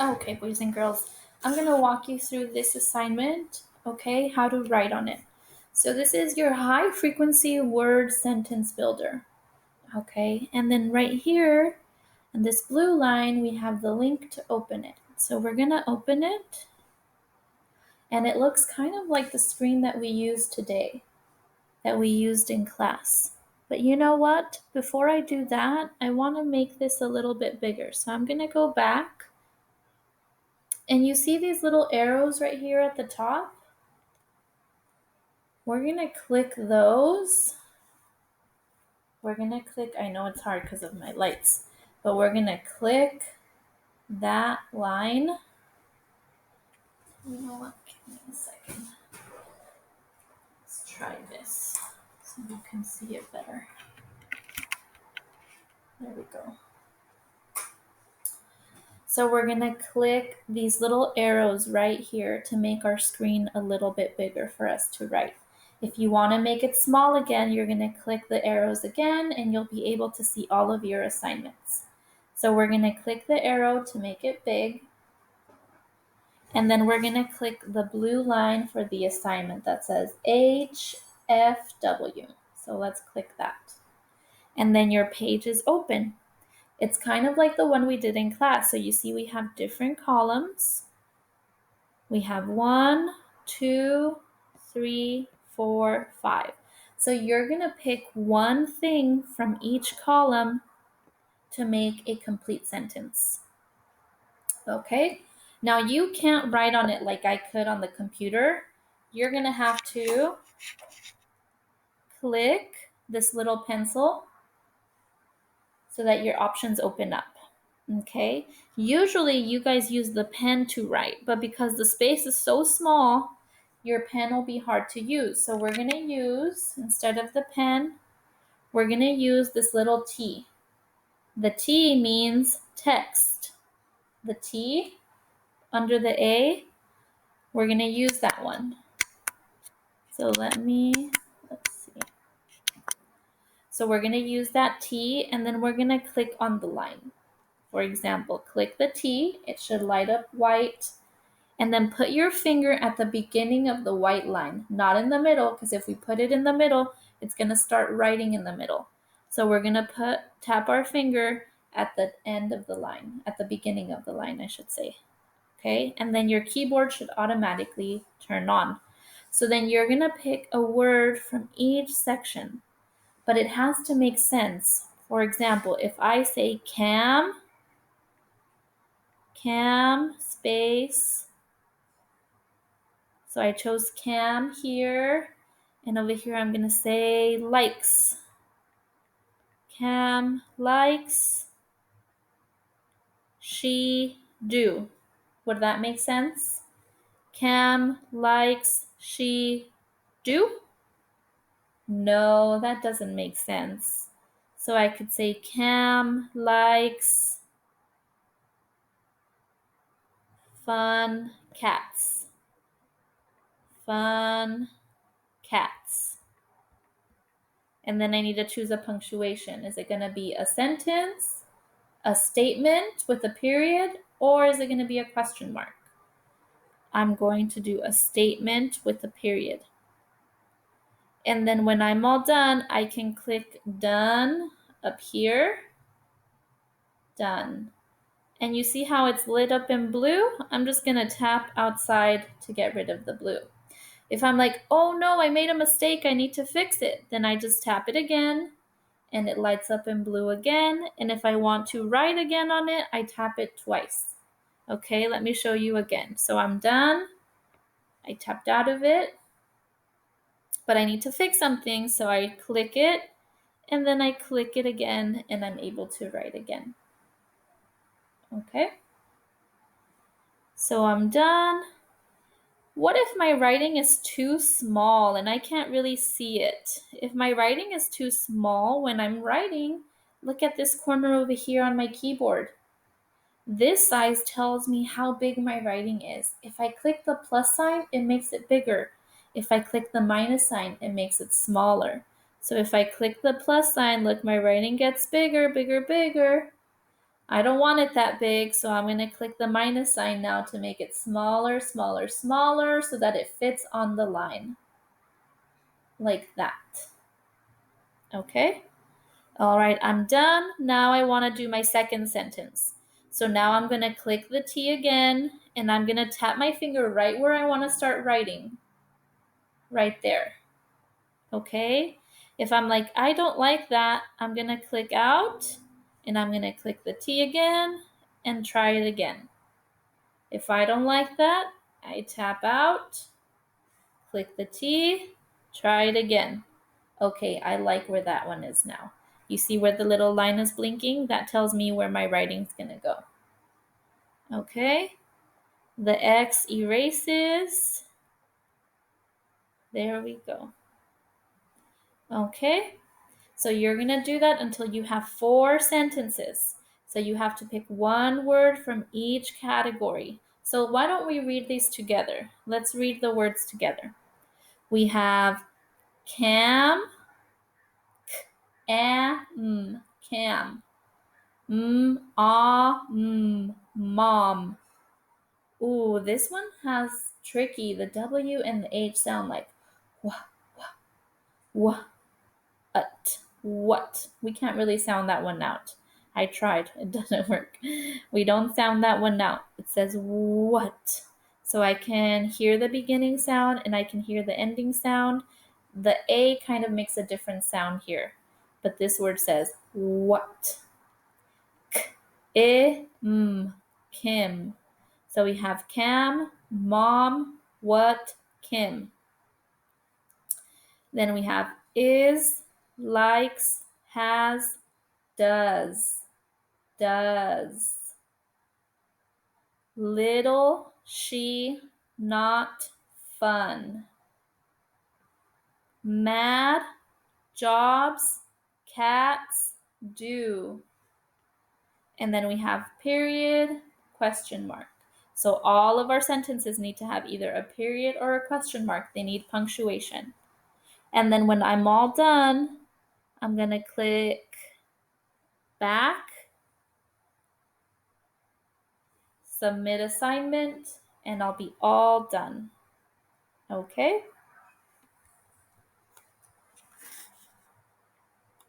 Okay, boys and girls, I'm going to walk you through this assignment, okay, how to write on it. So this is your high frequency word sentence builder, okay? And then right here in this blue line, we have the link to open it. So we're going to open it, and it looks kind of like the screen that we used today, that we used in class. But you know what? Before I do that, I want to make this a little bit bigger. So I'm going to go back. And you see these little arrows right here at the top? We're going to click those. We're going to click, I know it's hard because of my lights, but we're going to click that line. You know what? Give me a second. Let's try this so you can see it better. There we go. So we're going to click these little arrows right here to make our screen a little bit bigger for us to write. If you want to make it small again, you're going to click the arrows again and you'll be able to see all of your assignments. So we're going to click the arrow to make it big. And then we're going to click the blue line for the assignment that says HFW. So let's click that. And then your page is open. It's kind of like the one we did in class. So you see we have different columns. We have 1, 2, 3, 4, 5. So you're going to pick one thing from each column to make a complete sentence. Okay? Now you can't write on it like I could on the computer. You're going to have to click this little pencil so that your options open up. Okay, usually you guys use the pen to write, but because the space is so small, your pen will be hard to use. So we're going to use, instead of the pen, we're going to use this little T. The T means text. The T under the A, we're going to use that one. So let's see. So we're going to use that T, and then we're going to click on the line. For example, click the T, it should light up white, and then put your finger at the beginning of the white line, not in the middle, because if we put it in the middle, it's going to start writing in the middle. So we're going to tap our finger at the end of the line, at the beginning of the line, I should say. Okay, and then your keyboard should automatically turn on. So then you're going to pick a word from each section, but it has to make sense. For example, if I say cam space. So I chose cam here, and over here I'm going to say likes. Cam likes she do. Would that make sense? Cam likes she do? No, that doesn't make sense. So I could say Cam likes fun cats. Fun cats. And then I need to choose a punctuation. Is it going to be a sentence, a statement with a period, or is it going to be a question mark? I'm going to do a statement with a period. And then when I'm all done, I can click done up here. Done. And you see how it's lit up in blue? I'm just going to tap outside to get rid of the blue. If I'm like, oh no, I made a mistake, I need to fix it, then I just tap it again and it lights up in blue again. And if I want to write again on it, I tap it twice. Okay, let me show you again. So I'm done. I tapped out of it, but I need to fix something. So I click it and then I click it again and I'm able to write again. Okay, so I'm done. What if my writing is too small and I can't really see it? If my writing is too small when I'm writing, look at this corner over here on my keyboard. This size tells me how big my writing is. If I click the plus sign, it makes it bigger. If I click the minus sign, it makes it smaller. So if I click the plus sign, look, my writing gets bigger, bigger, bigger. I don't want it that big, so I'm going to click the minus sign now to make it smaller, smaller, smaller so that it fits on the line. Like that. Okay? All right, I'm done. Now I want to do my second sentence. So now I'm going to click the T again, and I'm going to tap my finger right where I want to start writing. Right there. Okay? If I'm like, I don't like that, I'm going to click out, and I'm going to click the T again, and try it again. If I don't like that, I tap out, click the T, try it again. Okay, I like where that one is now. You see where the little line is blinking? That tells me where my writing's gonna go. Okay, the X erases. There we go. Okay, so you're gonna do that until you have 4 sentences. So you have to pick one word from each category. So why don't we read these together? Let's read the words together. We have cam, cam, mom. Ooh, this one has tricky. The W and the H sound like what. We can't really sound that one out. I tried. It doesn't work. We don't sound that one out. It says what. So I can hear the beginning sound and I can hear the ending sound. The A kind of makes a different sound here. But this word says what. Kim. So we have Cam, Mom, what, Kim. Then we have is, likes, has, does. Little, she, not, fun. Mad, jobs, cats, do. And then we have period, question mark. So all of our sentences need to have either a period or a question mark. They need punctuation. And then when I'm all done, I'm going to click back, submit assignment, and I'll be all done. Okay?